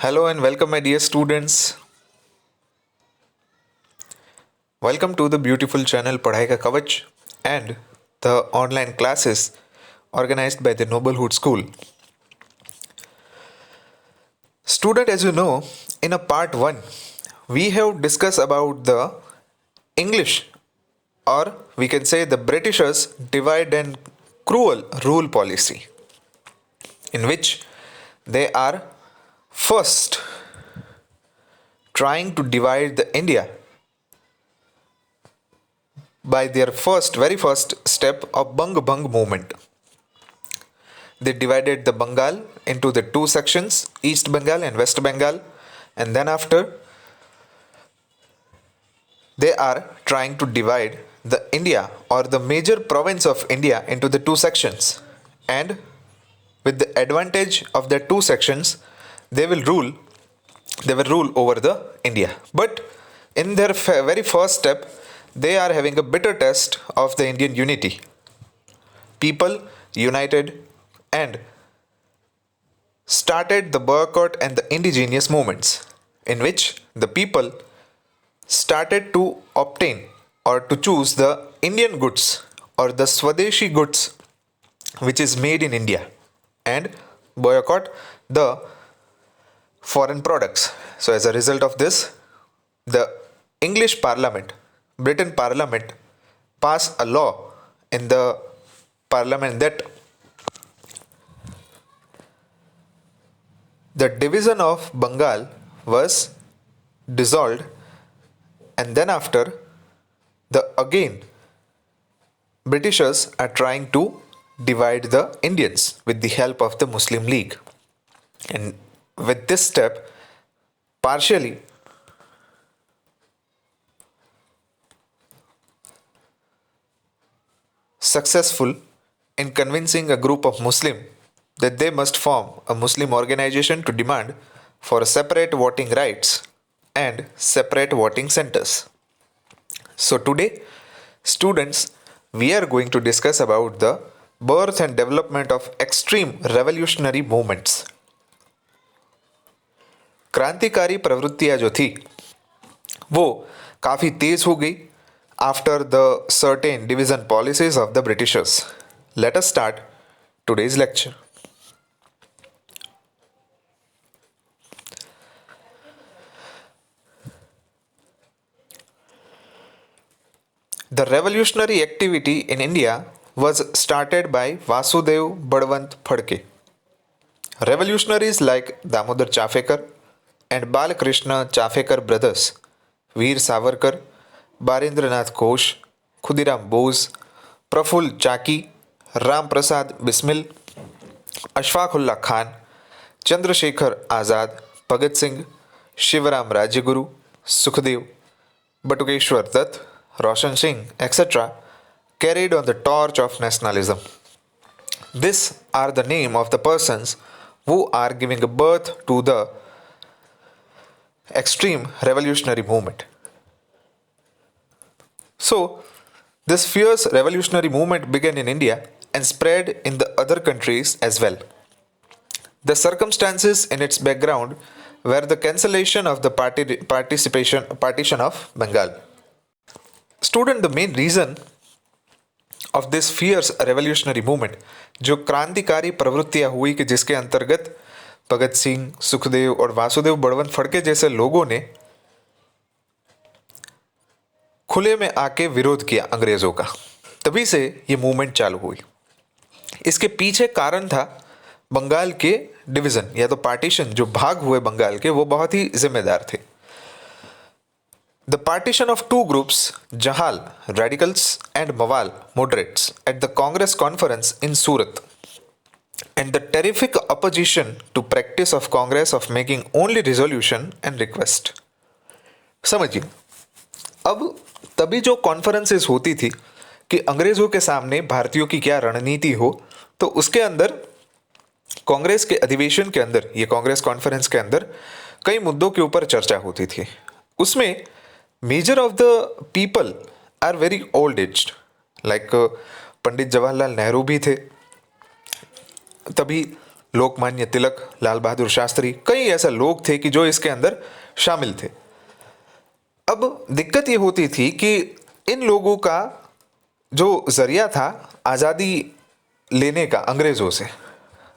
Hello and welcome, my dear students. Welcome to the beautiful channel Padhai Ka Kavach and the online classes organized by the Noblehood School. Student, as you know, in a part 1, we have discussed about the English, or we can say the Britishers' divide and cruel rule policy, in which they are first trying to divide the India by their very first step of Bang Bang movement. They divided the Bengal into the two sections, East Bengal and West Bengal, and then after they are trying to divide the India or the major province of India into the two sections, and with the advantage of the two sections they will rule over the India. But in their very first step they are having a bitter test of the Indian unity. People united and started the boycott and the indigenous movements, in which the people started to obtain or to choose the Indian goods or the Swadeshi goods which is made in India and boycott the foreign products. So, as a result of this, the English Parliament, Britain Parliament, passed a law in the Parliament that the division of Bengal was dissolved, and then after the again Britishers are trying to divide the Indians with the help of the Muslim League, and with this step partially successful in convincing a group of Muslim that they must form a Muslim organization to demand for separate voting rights and separate voting centers. So today, students, we are going to discuss about the birth and development of extreme revolutionary movements. क्रांतिकारी प्रवृत्तियां जो थी वो काफ़ी तेज़ हो गई after the certain division policies of the Britishers. Let us start today's lecture. The revolutionary activity in India was started by Vasudev Badwant Phadke. Revolutionaries like Damodar Chafekar and Balakrishna Chafekar brothers, Veer Savarkar, Barendranath Ghosh, Khudiram Bose, Praful Chaki, Ram Prasad Bismil, Ashfaqullah Khan, Chandrasekhar Azad, Bhagat Singh, Shivaram Rajaguru, Sukhdev, Batukeshwar Dutt, Roshan Singh, etc., carried on the torch of nationalism. These are the name of the persons who are giving birth to the extreme revolutionary movement. So, this fierce revolutionary movement began in India and spread in the other countries as well. The circumstances in its background were the cancellation of the partition of Bengal. Student, the main reason of this fierce revolutionary movement, जो क्रांतिकारी प्रवृत्तियां हुई कि जिसके अंतर्गत भगत सिंह, सुखदेव और वासुदेव बड़वंत फड़के जैसे लोगों ने खुले में आके विरोध किया अंग्रेजों का, तभी से ये मूवमेंट चालू हुई. इसके पीछे कारण था बंगाल के डिवीजन या तो पार्टीशन, जो भाग हुए बंगाल के, वो बहुत ही जिम्मेदार थे. The partition of two groups, Jahal radicals and Mawal moderates, at the Congress conference in Surat, and the terrific opposition to practice of Congress of making only resolution and request. समझिए, अब तभी जो कॉन्फ्रेंसेस होती थी कि अंग्रेजों के सामने भारतीयों की क्या रणनीति हो, तो उसके अंदर कांग्रेस के अधिवेशन के अंदर, ये कांग्रेस कॉन्फ्रेंस के अंदर कई मुद्दों के ऊपर चर्चा होती थी. उसमें major of the people are very old aged, like Pandit Jawaharlal Nehru भी थे, तभी लोकमान्य तिलक, लाल बहादुर शास्त्री, कई ऐसे लोग थे कि जो इसके अंदर शामिल थे। अब दिक्कत ये होती थी कि इन लोगों का जो जरिया था आज़ादी लेने का अंग्रेज़ों से,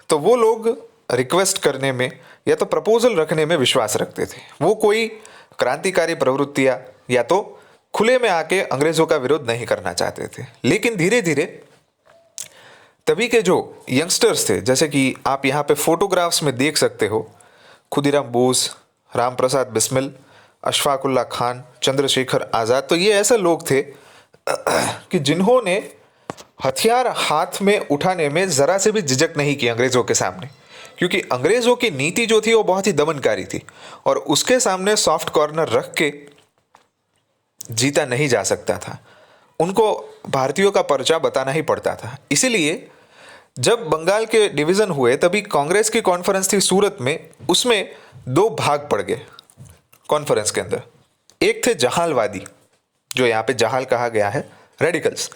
तो वो लोग रिक्वेस्ट करने में या तो प्रपोजल रखने में विश्वास रखते थे। वो कोई क्रांतिकारी प्रवृत्तियां या तो खुले में आके अंग्रेज़ों का विरोध नहीं करना चाहते थे। लेकिन धीरे धीरे तभी के जो यंगस्टर्स थे, जैसे कि आप यहाँ पे फोटोग्राफ्स में देख सकते हो, खुदीराम बोस, राम प्रसाद बिस्मिल, अशफाकुल्ला खान, चंद्रशेखर आज़ाद, तो ये ऐसे लोग थे कि जिन्होंने हथियार हाथ में उठाने में ज़रा से भी झिझक नहीं की अंग्रेज़ों के सामने, क्योंकि अंग्रेज़ों की नीति जो थी वो बहुत ही दमनकारी थी और उसके सामने सॉफ्ट कॉर्नर रख के जीता नहीं जा सकता था। उनको भारतीयों का पर्चा बताना ही पड़ता था। इसीलिए जब बंगाल के डिवीज़न हुए तभी कांग्रेस की कॉन्फ्रेंस थी सूरत में, उसमें दो भाग पड़ गए कॉन्फ्रेंस के अंदर। एक थे जहालवादी, जो यहाँ पे जहाल कहा गया है, रेडिकल्स,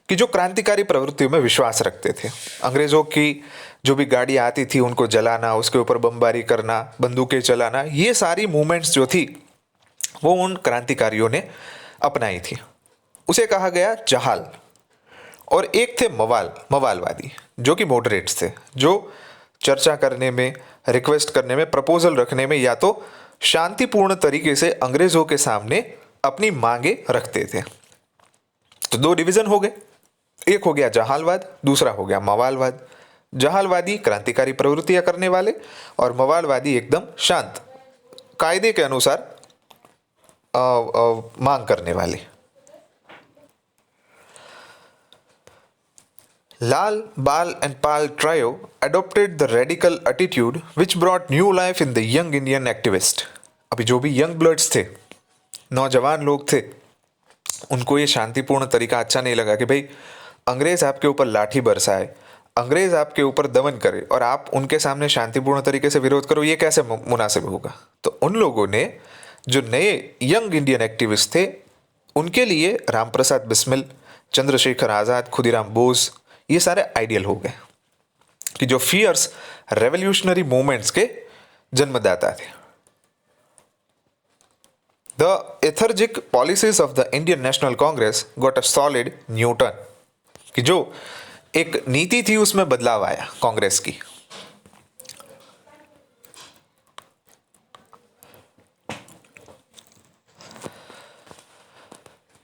कि जो क्रांतिकारी प्रवृत्तियों में विश्वास रखते थे। अंग्रेज़ों की जो भी गाड़ी आती थी उनको जलाना, उसके ऊपर बमबारी करना, बंदूकें चलाना, ये सारी मूवमेंट्स जो थी वो उन क्रांतिकारियों ने अपनाई थी। उसे कहा गया जहाल। और एक थे मवालवादी, जो कि मॉडरेट्स थे, जो चर्चा करने में, रिक्वेस्ट करने में, प्रपोजल रखने में या तो शांतिपूर्ण तरीके से अंग्रेज़ों के सामने अपनी मांगे रखते थे। तो दो डिवीज़न हो गए, एक हो गया जहालवाद, दूसरा हो गया मवालवाद। जहालवादी क्रांतिकारी प्रवृत्तियां करने वाले और मवालवादी एकदम शांत, कायदे के अनुसार मांग करने वाले। Lal, Bal and Pal trio adopted the radical attitude which brought new life in the young Indian activist. अभी जो भी यंग ब्लड्स थे, नौजवान लोग थे, उनको ये शांतिपूर्ण तरीका अच्छा नहीं लगा कि भाई अंग्रेज़ आपके ऊपर लाठी बरसाए, अंग्रेज़ आपके ऊपर दमन करे और आप उनके सामने शांतिपूर्ण तरीके से विरोध करो, ये कैसे मुनासिब होगा। तो उन लोगों ने, जो नए यंग इंडियन एक्टिविस्ट थे, उनके लिए राम प्रसाद बिस्मिल, चंद्रशेखर आज़ाद, खुदीराम बोस, ये सारे आइडियल हो गए कि जो फियर्स रेवोल्यूशनरी मूवमेंट्स के जन्मदाता थे। The lethargic policies of the Indian National Congress got a solid new turn, कि जो एक नीति थी उसमें बदलाव आया कांग्रेस की।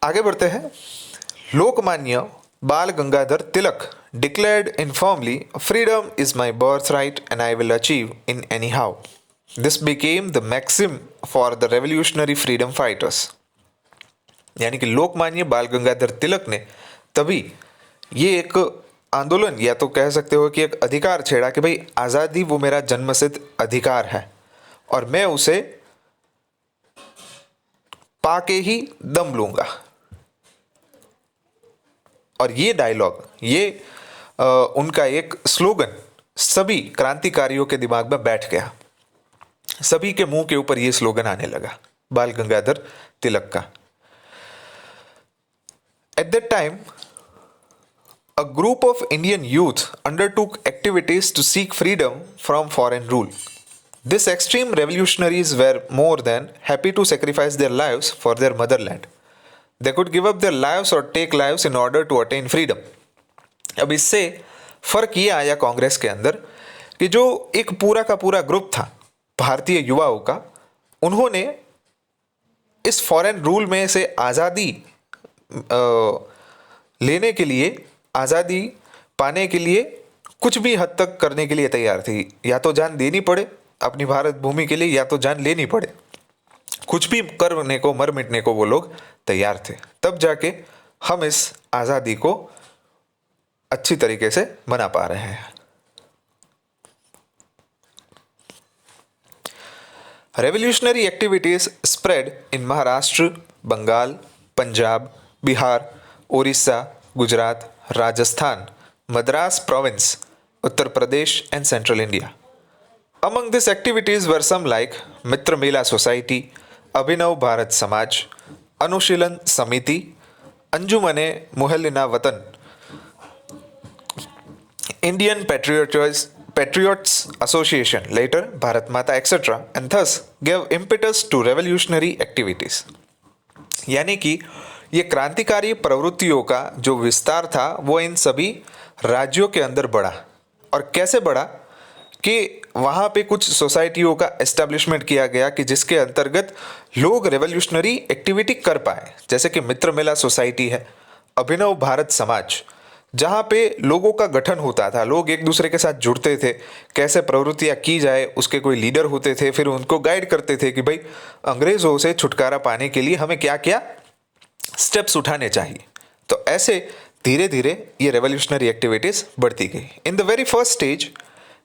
आगे बढ़ते हैं। लोकमान्य बाल Gangadhar Tilak declared informally, freedom is my birthright and I will achieve in anyhow. This became the maxim for the revolutionary freedom fighters. यानी कि लोकमान्य बाल गंगाधर तिलक ने तभी ये एक आंदोलन या तो कह सकते हो कि एक अधिकार छेड़ा कि भाई आज़ादी वो मेरा जन्मसिद्ध अधिकार है और मैं उसे पाके ही दम लूंगा। और ये डायलॉग, ये उनका एक स्लोगन सभी क्रांतिकारियों के दिमाग में बैठ गया। सभी के मुंह के ऊपर ये स्लोगन आने लगा बाल गंगाधर तिलक का। At that time a group of Indian youth undertook activities to seek freedom from foreign rule. These extreme revolutionaries were more than happy to sacrifice their lives for their motherland. They could give up their lives or take lives in order to attain freedom. अब इससे फर्क ये आया कांग्रेस के अंदर कि जो एक पूरा का पूरा ग्रुप था भारतीय युवाओं का, उन्होंने इस फॉरेन रूल में से आज़ादी लेने के लिए, आज़ादी पाने के लिए कुछ भी हद तक करने के लिए तैयार थी। या तो जान देनी पड़े अपनी भारत भूमि के लिए या तो जान लेनी पड़े, कुछ भी करने को, मर मिटने को वो लोग तैयार थे। तब जाके हम इस आज़ादी को अच्छी तरीके से मना पा रहे हैं। Revolutionary activities spread in Maharashtra, Bengal, Punjab, Bihar, Orissa, Gujarat, Rajasthan, Madras province, Uttar Pradesh and central India. Among these activities were some like Mitra Mela society, Abhinav Bharat Samaj, Anushilan Samiti, Anjumane Muhalline Watan, Indian patriots Patriots Association, later Bharat Mata, etc., and thus gave impetus to revolutionary activities. यानी कि ये क्रांतिकारी प्रवृत्तियों का जो विस्तार था वो इन सभी राज्यों के अंदर बढ़ा। और कैसे बढ़ा कि वहाँ पे कुछ सोसाइटियों का एस्टेब्लिशमेंट किया गया कि जिसके अंतर्गत लोग रेवोल्यूशनरी एक्टिविटी कर पाए, जैसे कि मित्र मेला सोसाइटी है, अभिनव भारत समाज, जहाँ पे लोगों का गठन होता था, लोग एक दूसरे के साथ जुड़ते थे, कैसे प्रवृत्तियाँ की जाए, उसके कोई लीडर होते थे, फिर उनको गाइड करते थे कि भाई अंग्रेज़ों से छुटकारा पाने के लिए हमें क्या क्या स्टेप्स उठाने चाहिए। तो ऐसे धीरे धीरे ये रेवोल्यूशनरी एक्टिविटीज़ बढ़ती गई। In the very first stage,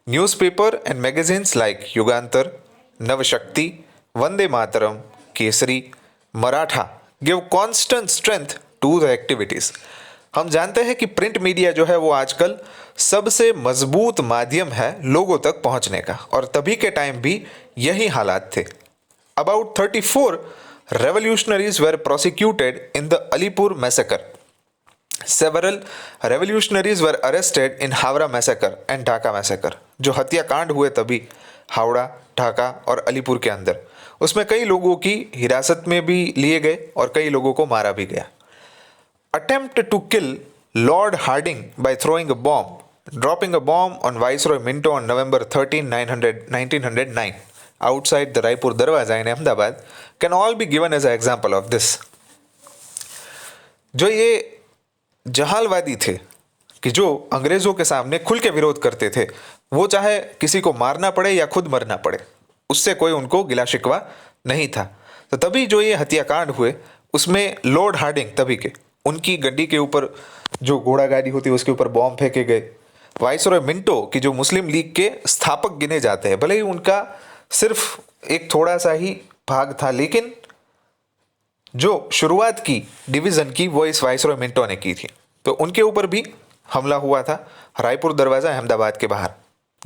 newspaper and magazines like Yugantar, Navshakti, Vande Mataram, Kesari, Maratha give constant strength to the activities. हम जानते हैं कि प्रिंट मीडिया जो है वो आजकल सबसे मजबूत माध्यम है लोगों तक पहुंचने का, और तभी के टाइम भी यही हालात थे। About 34 revolutionaries were prosecuted in the Alipur massacre. Several revolutionaries were arrested in Howrah massacre and Dhaka massacre. जो हत्याकांड हुए तभी हावड़ा, ढाका और अलीपुर के अंदर, उसमें कई लोगों की हिरासत में भी लिए गए और कई लोगों को मारा भी गया। Attempt to kill Lord Hardinge by throwing a bomb, dropping a bomb on Viceroy Minto on November 13, 1909 outside the Raipur Darwaza in Ahmedabad can all be given as an example of this. जो ये जहालवादी थे कि जो अंग्रेज़ों के सामने खुल के विरोध करते थे, वो चाहे किसी को मारना पड़े या खुद मरना पड़े, उससे कोई उनको गिला शिकवा नहीं था। तो तभी जो ये हत्याकांड हुए उसमें लॉर्ड हार्डिंग, तभी के उनकी गड्डी के ऊपर जो घोड़ा गाड़ी होती है उसके ऊपर बॉम्ब फेंके गए। वाइसरॉय मिंटो की जो मुस्लिम लीग के स्थापक गिने जाते हैं, भले ही उनका सिर्फ एक थोड़ा सा ही भाग था, लेकिन जो शुरुआत की डिवीज़न की वो इस वाइसरॉय मिंटो ने की थी। तो उनके ऊपर भी हमला हुआ था रायपुर दरवाज़ा अहमदाबाद के बाहर।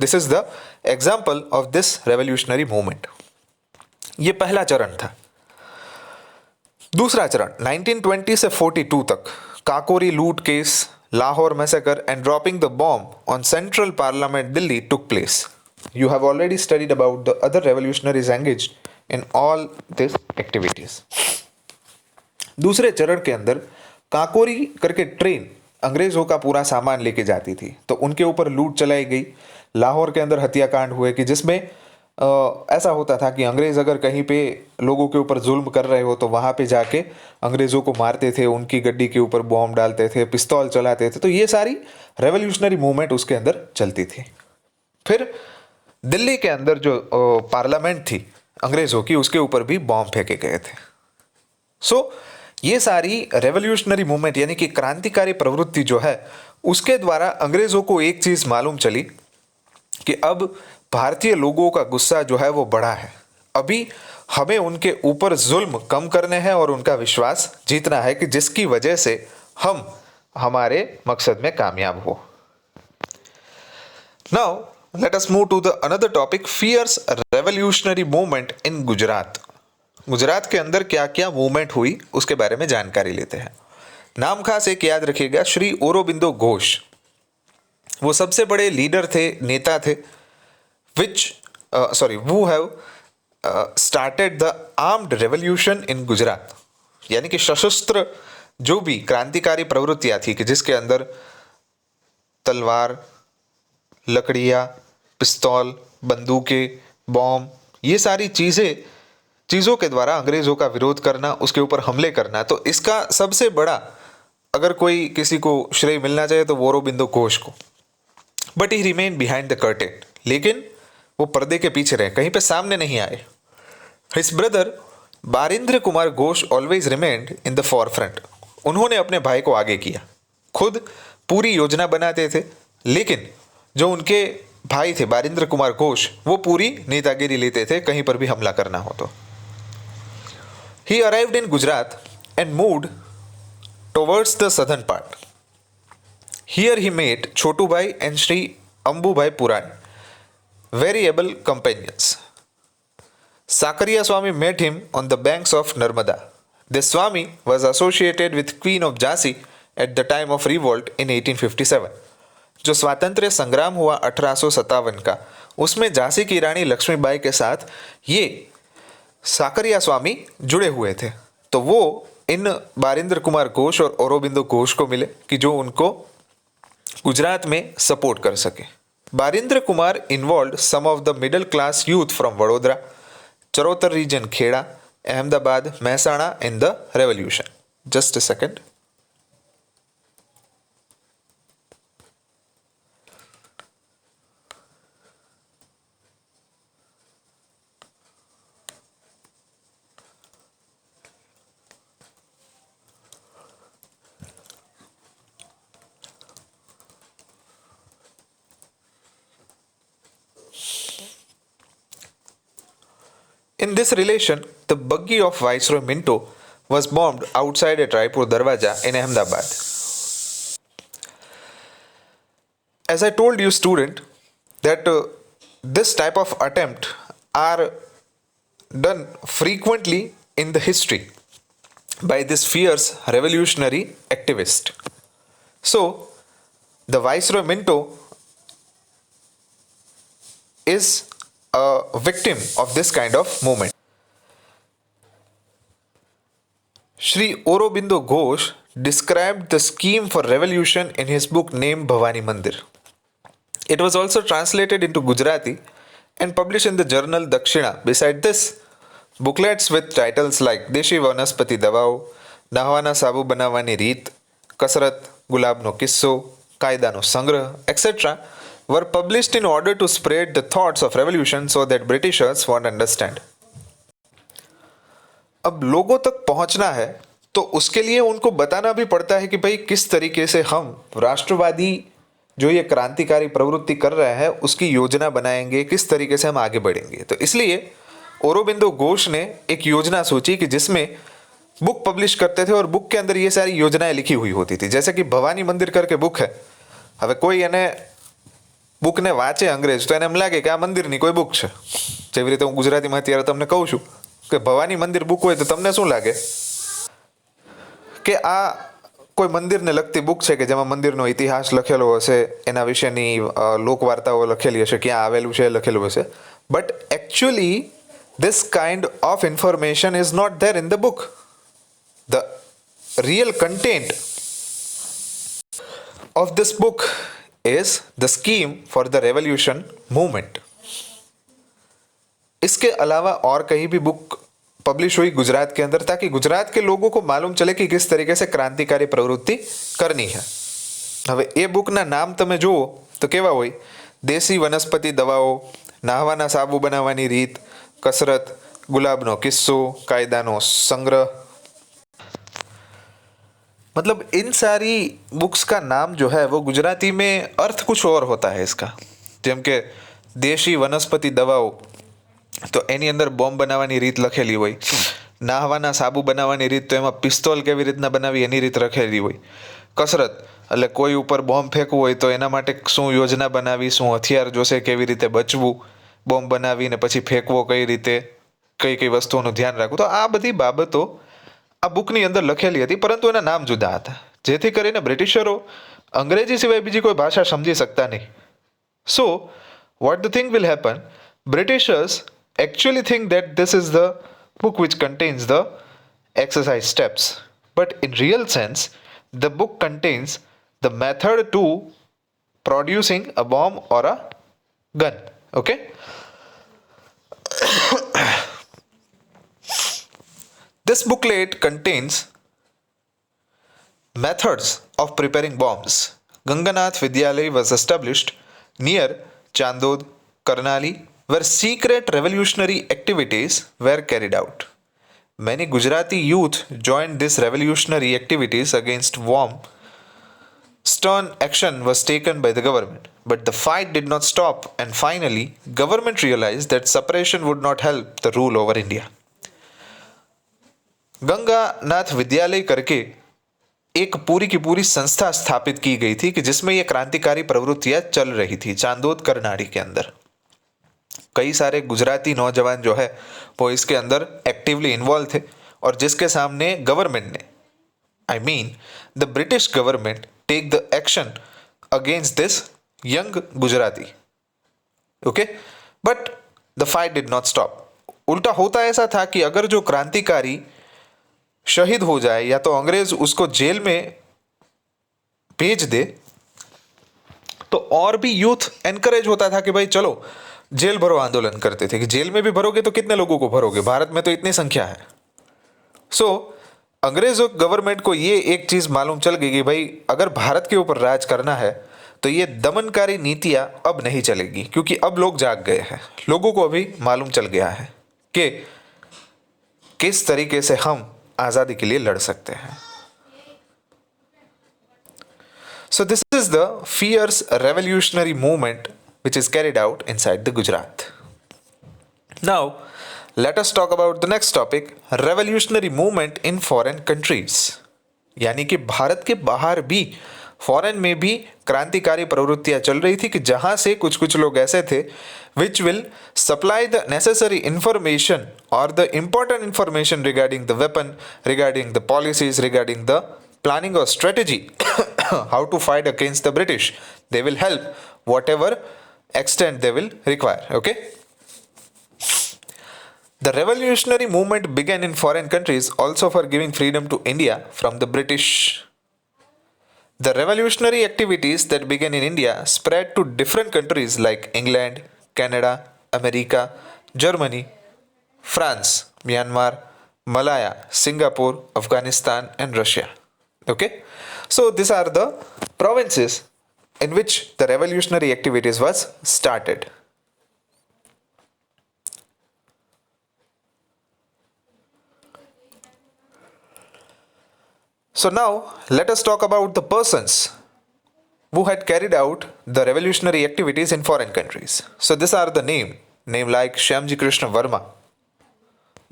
This is the example of this revolutionary movement. ये पहला चरण था। दूसरा चरण 1920 से 42 तक, काकोरी लूट case, Lahore massacre and dropping the bomb on central parliament Delhi took place. You have already studied about the other revolutionaries engaged in all these activities. दूसरे चरण के अंदर काकोरी करके ट्रेन अंग्रेज़ों का पूरा सामान लेके जाती थी, तो उनके ऊपर लूट चलाई गई। लाहौर के अंदर हत्याकांड हुए कि जिसमें ऐसा होता था कि अंग्रेज़ अगर कहीं पे लोगों के ऊपर जुल्म कर रहे हो तो वहाँ पे जाके अंग्रेज़ों को मारते थे, उनकी गड्डी के ऊपर बॉम्ब डालते थे, पिस्तौल चलाते थे। तो ये सारी रेवोल्यूशनरी मूवमेंट उसके अंदर चलती थी। फिर दिल्ली के अंदर जो पार्लियामेंट थी अंग्रेज़ों की, उसके ऊपर भी बॉम्ब फेंके गए थे। सो ये सारी रेवोल्यूशनरी मूवमेंट यानी कि क्रांतिकारी प्रवृत्ति जो है, उसके द्वारा अंग्रेज़ों को एक चीज़ मालूम चली कि अब भारतीय लोगों का गुस्सा जो है वो बढ़ा है। अभी हमें उनके ऊपर जुल्म कम करने हैं और उनका विश्वास जीतना है कि जिसकी वजह से हम हमारे मकसद में कामयाब हो। Now let us move to the another topic, fierce revolutionary movement in Gujarat. Gujarat के अंदर क्या क्या मूवमेंट हुई उसके बारे में जानकारी लेते हैं। नाम खास एक याद रखिएगा, श्री औरोबिंदो घोष, वो सबसे बड़े लीडर थे, नेता थे, who have started the armed revolution in Gujarat. यानी कि सशस्त्र जो भी क्रांतिकारी प्रवृत्तियां थी कि जिसके अंदर तलवार, लकड़ियाँ, पिस्तौल, बंदूकें, बॉम्ब, ये सारी चीज़ों के द्वारा अंग्रेज़ों का विरोध करना, उसके ऊपर हमले करना। तो इसका सबसे बड़ा अगर कोई किसी को श्रेय मिलना चाहिए तो औरोबिंदो घोष को। But he remain behind the curtain, लेकिन वो पर्दे के पीछे रहे, कहीं पे सामने नहीं आए। His brother Barindra Kumar Ghosh always remained in the forefront. उन्होंने अपने भाई को आगे किया, खुद पूरी योजना बनाते थे, लेकिन जो उनके भाई थे बारिंद्र कुमार घोष, वो पूरी नेतागिरी लेते थे कहीं पर भी हमला करना हो तो। He arrived in Gujarat and moved towards the southern part. Here he met Chhotu Bhai and Shri Ambu भाई पुराण, very able companions. Sakariya Swami met him on the banks of Narmada. This Swami was associated with Queen of Jhansi at the time of revolt in 1857. जो स्वातंत्र्य संग्राम हुआ 1857 का, उसमें झांसी की रानी लक्ष्मीबाई के साथ ये साकरिया स्वामी जुड़े हुए थे। तो वो इन बारिंद्र कुमार घोष और औरोबिंदो घोष को मिले कि जो उनको गुजरात में सपोर्ट कर सके। Barindra Kumar involve some of the middle class youth from Vadodara, Charotar region, Kheda, Ahmedabad, Mehsana in the revolution. Just a second. In this relation, the buggy of Viceroy Minto was bombed outside at Raipur Darwaja in Ahmedabad. As I told you, student, that this type of attempt are done frequently in the history by this fierce revolutionary activist. So, the Viceroy Minto is a victim of this kind of movement. Shri Aurobindo Ghosh described the scheme for revolution in his book named Bhavani Mandir. It was also translated into Gujarati and published in the journal Dakshina. Beside this, booklets with titles like Deshi Vanaspati Davao, Nahwana Sabu Banavani Reet, Kasrat, Gulabno Kisso, Kaidano Sangrah, etc. were published in order to spread the thoughts of revolution so that Britishers won't understand. अब लोगों तक पहुंचना है तो उसके लिए उनको बताना भी पड़ता है कि भाई किस तरीके से हम राष्ट्रवादी जो ये क्रांतिकारी प्रवृत्ति कर रहे हैं उसकी योजना बनाएंगे, किस तरीके से हम आगे बढ़ेंगे। तो इसलिए औरोबिंदो घोष ने एक योजना सोची कि जिसमें बुक पब्लिश करते थे और बुक के अंदर ये सारी योजनाएं लिखी हुई होती थी। जैसे कि भवानी मंदिर करके बुक है, હવે કોઈ એને બુકને વાંચે અંગ્રેજ તો એને એમ લાગે કે આ મંદિરની કોઈ બુક છે। જેવી રીતે હું ગુજરાતીમાં અત્યારે તમને કહું છું કે ભવાની મંદિર બુક હોય તો તમને શું લાગે કે આ કોઈ મંદિરને લગતી બુક છે કે જેમાં મંદિરનો ઇતિહાસ લખેલો હશે, એના વિશેની લોકવાર્તાઓ લખેલી હશે, ક્યાં આવેલું છે લખેલું હશે। But actually this kind of information is not there in the book. The real content of this book is the scheme for the revolution movement. इसके अलावा और कहीं भी बुक पब्लिश हुई गुजरात के अंदर ताकि गुजरात के लोगों को मालूम चले कि किस तरीके से क्रांतिकारी प्रवृत्ति करनी है। હવે એ બુકના નામ તમે જુઓ તો કેવા હોય, દેશી વનસ્પતિ દવાઓ, નાહવાના સાબુ બનાવવાની રીત, कसरत, गुलाबनो किस्सो, कायदानो संग्रह। मतलब इन सारी बुक्स का नाम जो है वो गुजराती में अर्थ कुछ और होता है इसका। જેમ કે દેશી વનસ્પતિ દવાઓ તો એની અંદર બોમ્બ બનાવવાની રીત લખેલી હોય, નાહવાના સાબુ બનાવવાની રીત તો એમાં પિસ્તોલ કેવી રીતના બનાવી એની રીત લખેલી હોય, કસરત એટલે કોઈ ઉપર બોમ્બ ફેંકવું હોય તો એના માટે શું યોજના બનાવી, શું હથિયાર જોશે, કેવી રીતે બચવું, બોમ્બ બનાવીને પછી ફેંકવો કઈ રીતે, કઈ કઈ વસ્તુઓનું ધ્યાન રાખવું, તો આ બધી બાબતો આ બુકની અંદર લખેલી હતી પરંતુ એના નામ જુદા હતા, જેથી કરીને બ્રિટિશરો અંગ્રેજી સિવાય બીજી કોઈ ભાષા સમજી શકતા નહીં. સો what the thing will happen, Britishers actually think that this is the book which contains the exercise steps, but in real sense the book contains the method to producing a bomb or a gun. Okay. This booklet contains methods of preparing bombs. Ganganath Vidyalaya was established near Chandod, Karnali, where secret revolutionary activities were carried out. Many Gujarati youth joined these revolutionary activities against bomb. Stern action was taken by the government, but the fight did not stop, and finally, government realized that separation would not help the rule over India. Ganganath विद्यालय करके एक पूरी की पूरी संस्था स्थापित की गई थी कि जिसमें ये क्रांतिकारी प्रवृत्तियां चल रही थी चांदोद करनाड़ी के अंदर। कई सारे गुजराती नौजवान जो है वो इसके अंदर एक्टिवली इन्वॉल्व थे और जिसके सामने गवर्नमेंट ने, I mean the British government, take the action against this young Gujarati. Okay, but the fight did not stop. उल्टा होता ऐसा था कि अगर जो क्रांतिकारी शहीद हो जाए या तो अंग्रेज उसको जेल में भेज दे तो और भी यूथ एनकरेज होता था कि भाई चलो जेल भरो आंदोलन करते थे कि जेल में भी भरोगे तो कितने लोगों को भरोगे, भारत में तो इतनी संख्या है. सो अंग्रेजों गवर्नमेंट को ये एक चीज मालूम चल गई कि भाई अगर भारत के ऊपर राज करना है तो ये दमनकारी नीतियां अब नहीं चलेगी, क्योंकि अब लोग जाग गए हैं, लोगों को अभी मालूम चल गया है कि किस तरीके से हम आजादी के लिए लड़ सकते हैं. So this is the fierce revolutionary movement which is carried out inside the Gujarat. Now, let us talk about the next topic, revolutionary movement in foreign countries. यानी कि भारत के बाहर भी फॉरेन में भी क्रांतिकारी प्रवृत्तियां चल रही थी कि जहां से कुछ कुछ लोग ऐसे थे which will supply the necessary information or the important information regarding the weapon, regarding the policies, regarding the planning or strategy how to fight against the British. They will help whatever extent they will require. Okay. The revolutionary movement began in foreign countries also for giving freedom to India from the British. The revolutionary activities that began in India spread to different countries like England, Canada, America, Germany, France, Myanmar, Malaya, Singapore, Afghanistan, and Russia. Okay, so these are the provinces in which the revolutionary activities was started. So now let us talk about the persons who had carried out the revolutionary activities in foreign countries. So these are the name like Shyamji Krishna Verma.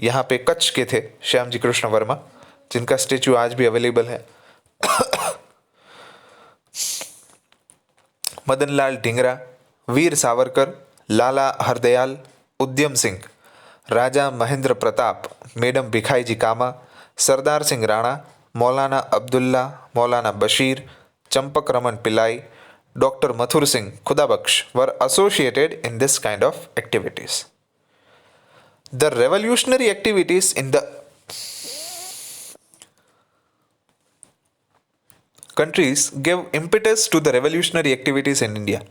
यहाँ पे कच्छ के थे श्यामजी कृष्ण वर्मा, जिनका statue आज भी available है. मदनलाल ढींगरा, वीर सावरकर, लाला हरदयाल, उद्यम सिंह, राजा Mahendra Pratap, madam भिखाईजी कामा, सरदार सिंह राणा, मौलाना अब्दुल्ला, मौलाना बशीर, चंपक रमन पिलाई, Dr. Mathur Singh Khudabaksh were associated in this kind of activities. The revolutionary activities in the countries gave impetus to the revolutionary activities in India.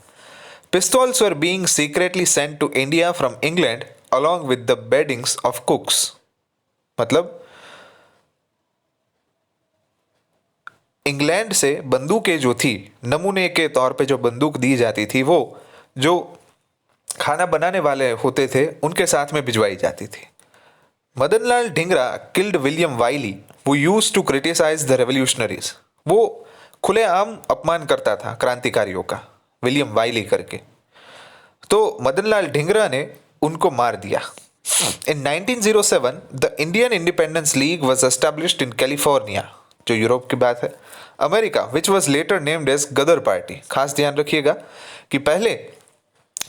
Pistols were being secretly sent to India from England along with the beddings of cooks. मतलब England से बंदूकें जो थी, नमूने के तौर पे जो बंदूक दी जाती थी वो जो खाना बनाने वाले होते थे उनके साथ में भिजवाई जाती थी. Madanlal Dhingra killed William Wyllie who used to criticise the revolutionaries. वो खुलेआम अपमान करता था क्रांतिकारियों का, विलियम वाइली करके. तो मदनलाल ढींगरा ने उनको मार दिया. In 1907 the Indian Independence League was established in California, जो यूरोप की बात है, America, which was later named as Ghadar party. खास ध्यान रखिएगा कि पहले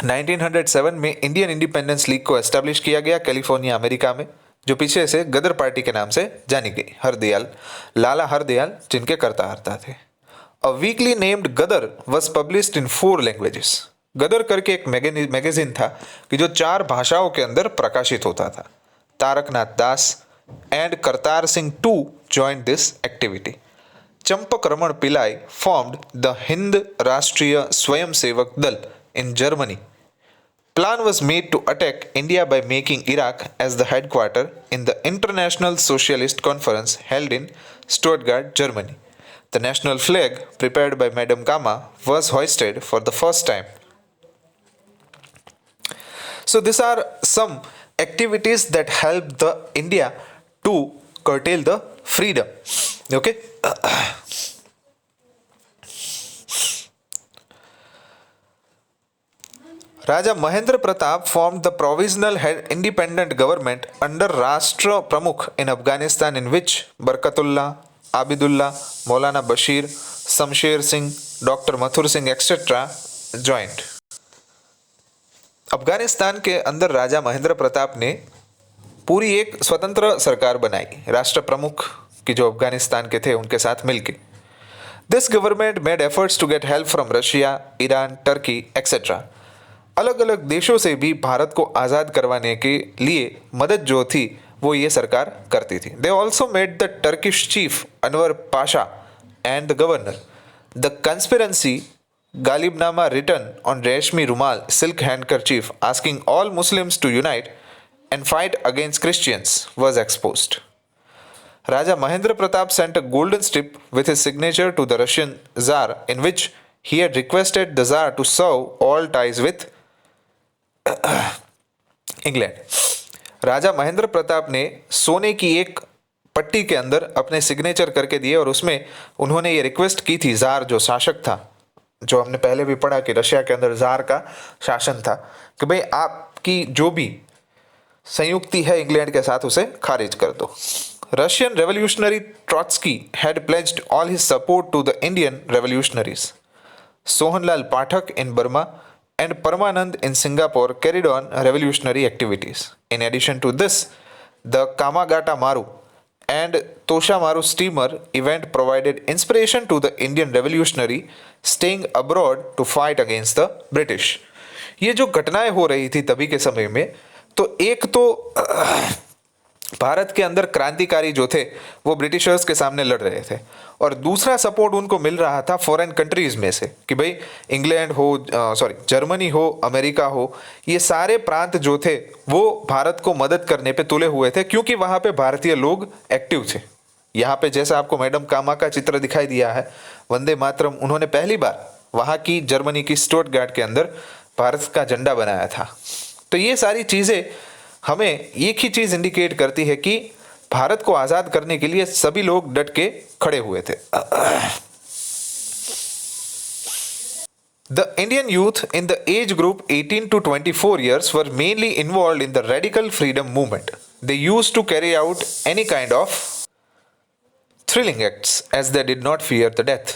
1907 में इंडियन इंडिपेंडेंस लीग को एस्टेब्लिश किया गया कैलिफोर्निया अमेरिका में, जो पीछे से गदर पार्टी के नाम से जानी गई. हरदयाल, लाला हरदयाल जिनके कर्ता हर्ता थे. A weekly named Ghadar was published in 4 languages. Ghadar करके एक मैगजीन था कि जो 4 भाषाओं के अंदर प्रकाशित होता था. तारकनाथ दास and Kartar Singh too joined this activity. Champak Raman Pillai formed the Hind Rashtriya Swayamsevak Dal in Germany. Plan was made to attack India by making Iraq as the headquarter in the International Socialist Conference held in Stuttgart, Germany. The national flag, prepared by Madame Kama, was hoisted for the first time. So these are some activities that helped the India to curtail the freedom. Okay. Raja Mahendra Pratap formed the provisional independent government under Rashtra Pramukh in Afghanistan, in which Barkatullah, Abidullah, Maulana Bashir, Samsher Singh, Dr. Mathur Singh etc. joined. Afghanistan के अंदर राजा महेंद्र प्रताप ने पूरी एक स्वतंत्र सरकार बनाई, राष्ट्र प्रमुख की जो अफगानिस्तान के थे उनके साथ मिलके. This government made efforts to get help from Russia, Iran, Turkey etcetera. अलग अलग देशों से भी भारत को आज़ाद करवाने के लिए मदद जो थी वो ये सरकार करती थी। They also made the Turkish chief Enver Pasha and the governor the conspiracy Ghalibnama written on Reshmi Rumal silk handkerchief asking all Muslims to unite and fight against Christians was exposed. Raja Mahendra Pratap sent a golden strip with his signature to the Russian Tsar in which he had requested the Tsar to sever all ties with England. Raja Mahendra Pratap ने सोने की एक पट्टी के अंदर अपने signature करके दिए और उसमें उन्होंने ये रिक्वेस्ट की थी, जार जो शासक था, जो हमने पहले भी पढ़ा कि रशिया के अंदर जार का शासन था, कि भाई आपकी जो भी संयुक्ति है इंग्लैंड के साथ उसे खारिज कर दो। Russian revolutionary Trotsky had pledged all his support to the Indian revolutionaries. Sohanlal Pathak in Burma and Paramanand in Singapore carried on revolutionary activities. In addition to this, the Kamagata Maru and Toshamaru steamer event provided inspiration to the Indian revolutionary staying abroad to fight against the British. ये जो घटनाएं हो रही थी तभी के समय में, तो एक तो भारत के अंदर क्रांतिकारी जो थे वो ब्रिटिशर्स के सामने लड़ रहे थे, और दूसरा सपोर्ट उनको मिल रहा था फॉरेन कंट्रीज में से, कि भाई इंग्लैंड हो, जर्मनी हो, अमेरिका हो, ये सारे प्रांत जो थे वो भारत को मदद करने पे तुले हुए थे, क्योंकि वहाँ पे भारतीय लोग एक्टिव थे। यहाँ पे जैसा आपको मैडम कामा का चित्र दिखाई दिया है, वंदे मातरम, उन्होंने पहली बार वहाँ की जर्मनी की स्टुटगार्ट के अंदर भारत का झंडा बनाया था। तो ये सारी चीज़ें हमें एक ही चीज़ इंडिकेट करती है कि भारत को आज़ाद करने के लिए सभी लोग डट के खड़े हुए थे। The Indian youth in the age group 18 to 24 years were mainly involved in the radical freedom movement. They used to carry out any kind of thrilling acts as they did not fear the death.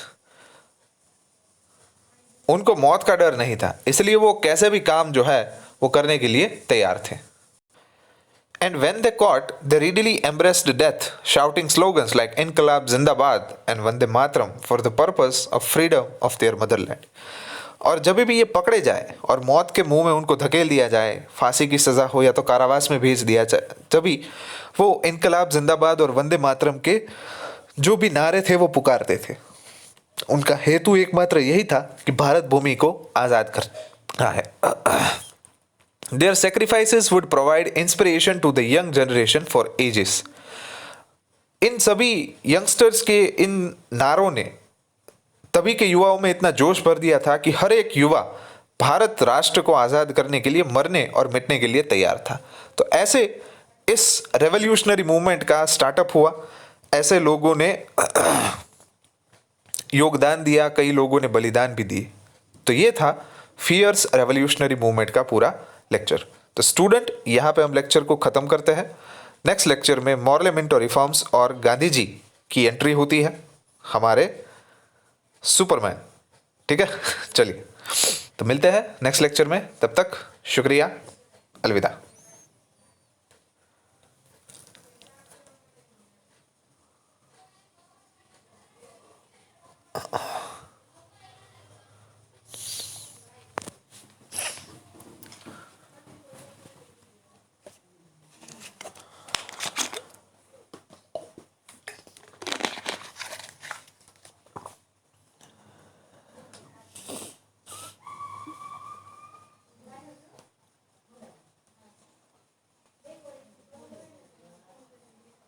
उनको मौत का डर नहीं था, इसलिए वो कैसे भी काम जो है वो करने के लिए तैयार थे। And when they caught, they readily embraced death, shouting slogans like Inqilab Zindabad and Vande Mataram for the purpose of freedom of their motherland. और जब भी ये पकड़े जाए और मौत के मुंह में उनको धकेल दिया जाए, फांसी की सज़ा हो या तो कारावास में भेज दिया जाए, तभी वो इनकलाब जिंदाबाद और वंदे मातरम के जो भी नारे थे वो पुकारते थे। उनका हेतु एकमात्र यही था कि भारत भूमि को आज़ाद करना है। Their sacrifices would provide inspiration to the young generation for ages. इन सभी यंगस्टर्स के इन नारों ने तभी के युवाओं में इतना जोश भर दिया था कि हर एक युवा भारत राष्ट्र को आज़ाद करने के लिए मरने और मिटने के लिए तैयार था। तो ऐसे इस रेवोल्यूशनरी मूवमेंट का स्टार्टअप हुआ, ऐसे लोगों ने योगदान दिया, कई लोगों ने बलिदान भी दिए। तो ये था फियर्स रेवोल्यूशनरी मूवमेंट का पूरा लेक्चर। तो स्टूडेंट, यहाँ पे हम लेक्चर को ख़त्म करते हैं। नेक्स्ट लेक्चर में मॉर्लेमेंट और रिफॉर्म्स और गांधी जी की एंट्री होती है, हमारे सुपरमैन। ठीक है, चलिए तो मिलते हैं नेक्स्ट लेक्चर में, तब तक शुक्रिया, अलविदा।